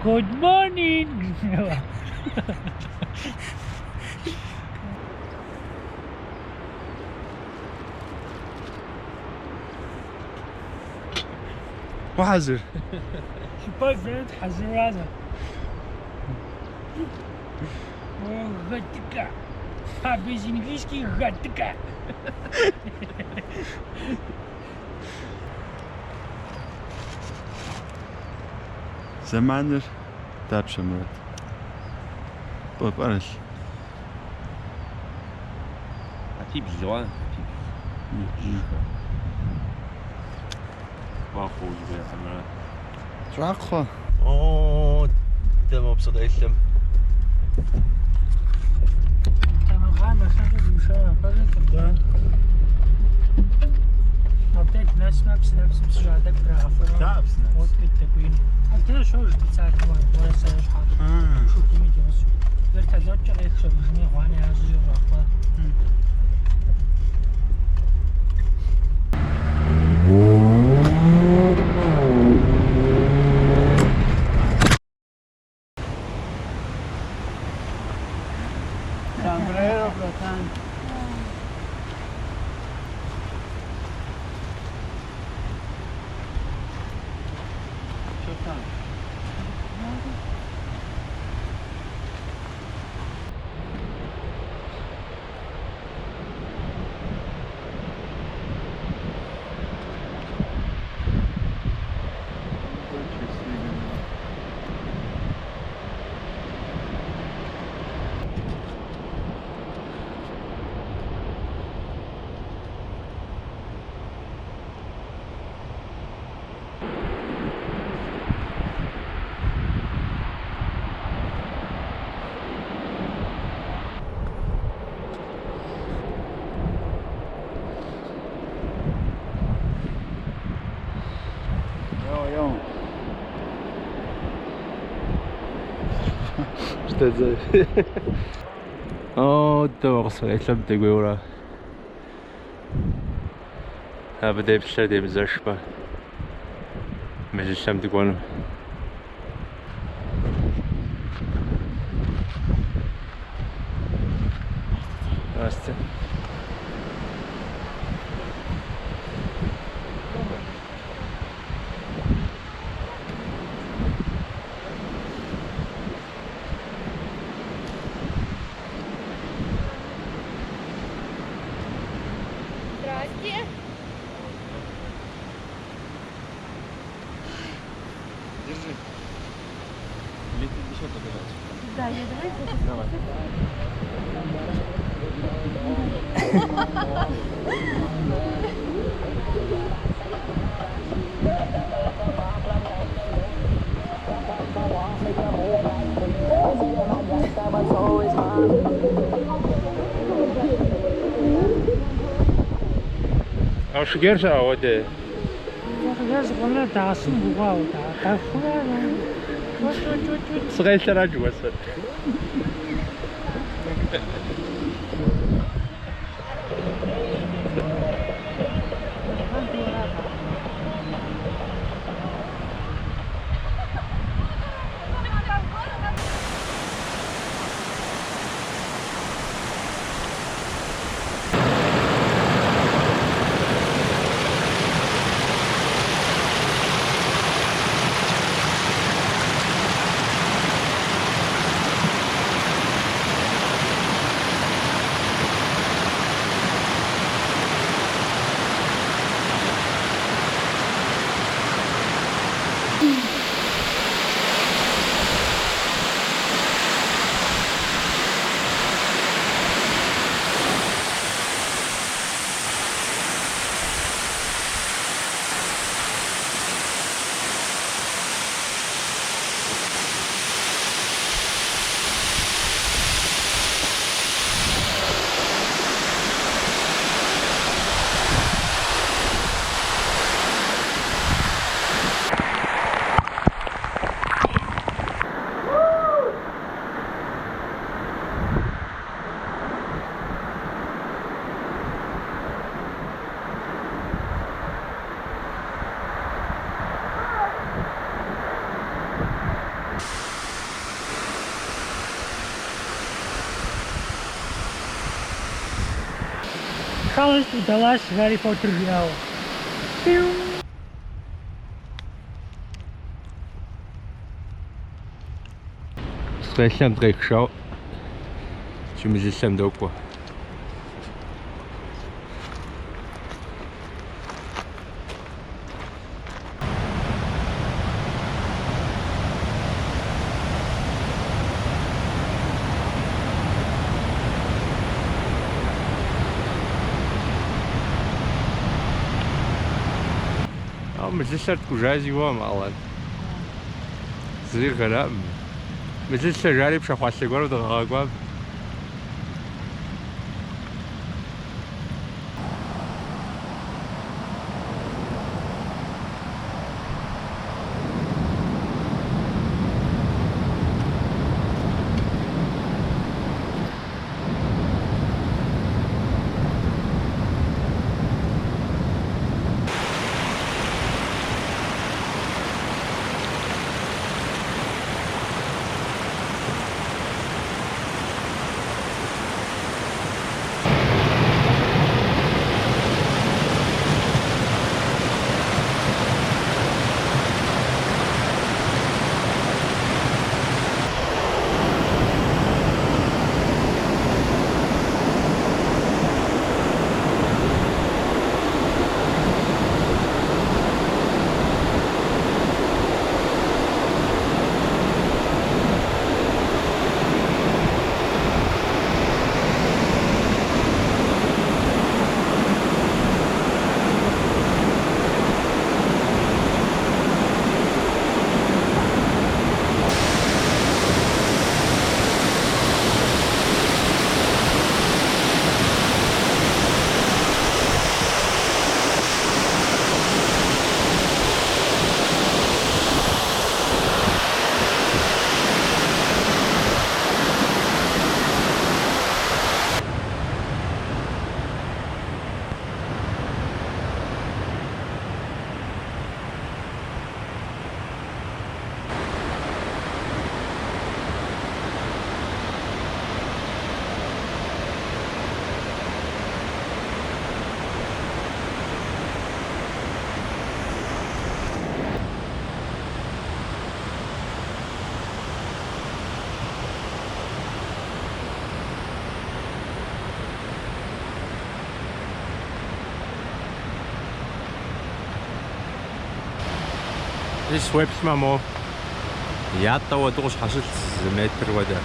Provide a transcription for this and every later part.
Good morning. وحذر. شوفوا فهمت حزر هذا. غدك. حابس انجليزي غدك. زمانر دابشمرت. بارش. Typ Johan. Vad får ju det här? راقة. Det var också det som. تعمل غامة خارج وشاة قريت الدوام. أبدأت نفس سجادك برافو. دابس نفس. وقت التكوين. أبدأ شو بتساعد ولا ساعد حاط. شو كمية بس. قلت هذا جاي خبزني وأنا عايز أروح. Sombrero flotante. Что это? О, det var så jag glömde igår. Ja, men det är det med zashpa. Men jag glömde igår. Здравствуйте. Здрасте. Держи. Или ты еще добавить? Да, я давай. А что герша вот это? Я звоню Дасу бывал, да. Сгайся раджуаса. challenge to the last Harry Potter now. Sgwelliam dregsio. Ti'n mynd i'r llen dwgwa. Myślę, że kurzaziło ale zrychara. Myślę, że żary przechłaszczę go do rogła. 이 스웩스만 뭐 야따와 또 40m ودا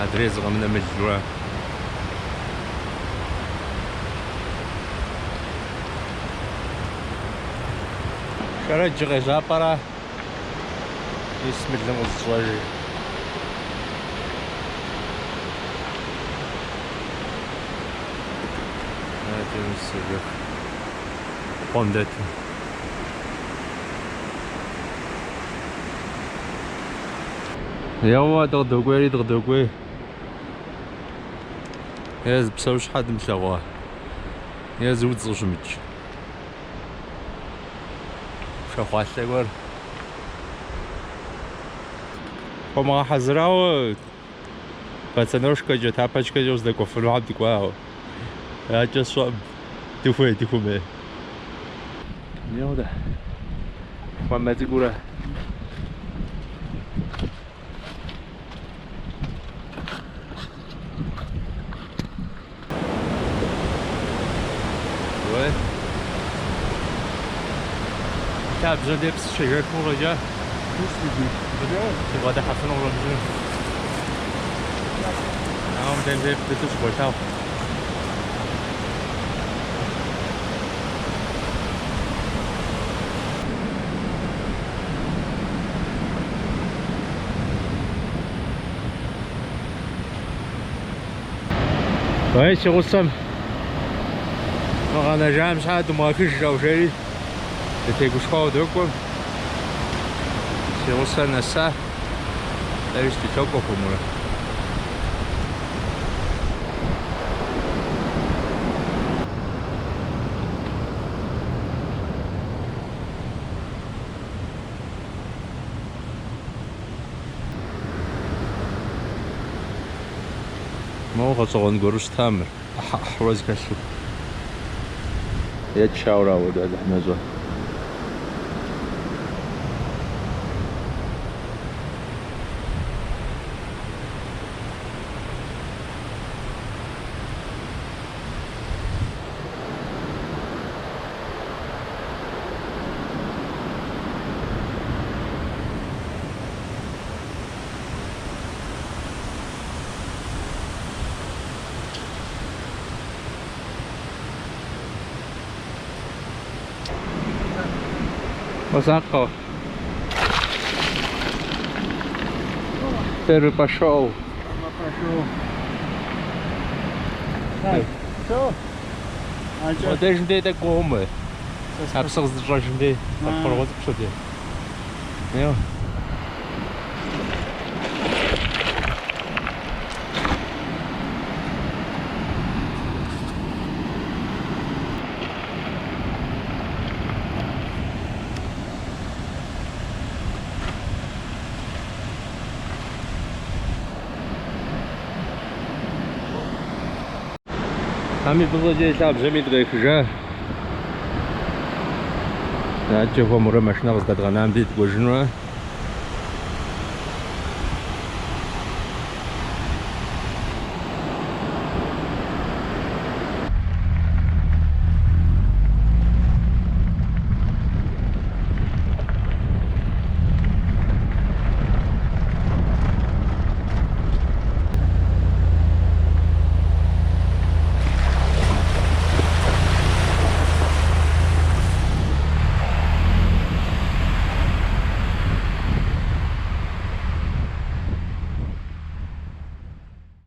ادريز غمنا مجلوه شرج غزابرة اسم الله الصواري هذا السبب قندت يوا دغدغوي ياز بصاو شحال مشاواه ياز وتزوج مج شوفوا الشغل كما حزراو باتنوشكا جتا باشكا جوز دكو فلو عبد كواو اجا صوب تفوي مي يودا وما تقوله تعب زاد يبس شجرة ورجع تبغى تحسن ورجع نعم تنزل بتسوي تاو وين شي غصم ما أنا جام ساعد وما فيش جو شيء تيجي شقاو دوكم شي غصن الساعة لا يستيقظوا كمولا ما هو غصون قروش تامر أحوز كشو يتشاورا ودا الحمزة Osako. Первый пошел. Что? А что? Вот даже не так гомы. Абсолютно зажженный. Так проводит что ты? Не. Ами было здесь обзами дрейфжа. Да, чего мы машина раздадранам dit гожно.